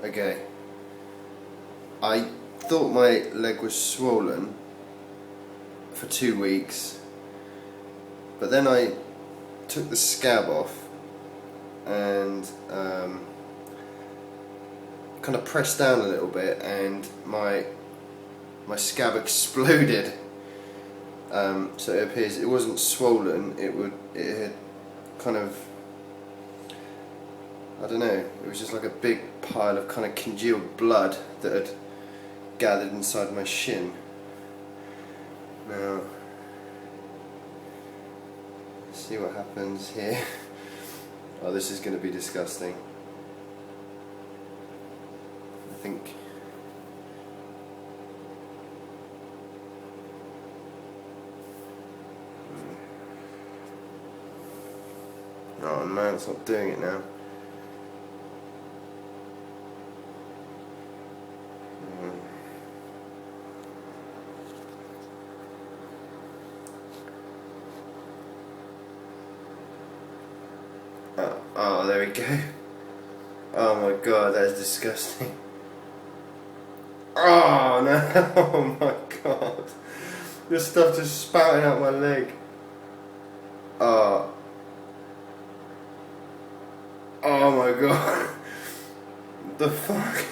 Okay. I thought my leg was swollen for 2 weeks, but then I took the scab off and kind of pressed down a little bit, and my scab exploded. So it appears it wasn't swollen. It had kind of, I don't know. It was just like a big pile of kind of congealed blood that had gathered inside my shin. Now, let's see what happens here. Oh, this is going to be disgusting. I think. Oh no, it's not doing it now. Oh, there we go. Oh my god, that is disgusting. Oh no, oh my god. This stuff just spouting out my leg. Oh. Oh my god. The fuck?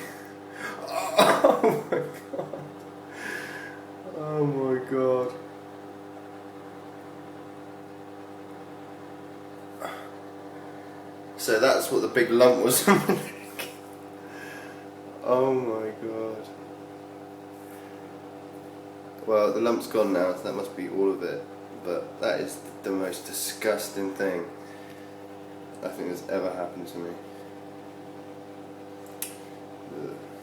Oh my god. Oh my god. So that's what the big lump was on my leg. Oh my god. Well, the lump's gone now, so that must be all of it. But that is the most disgusting thing I think that's ever happened to me.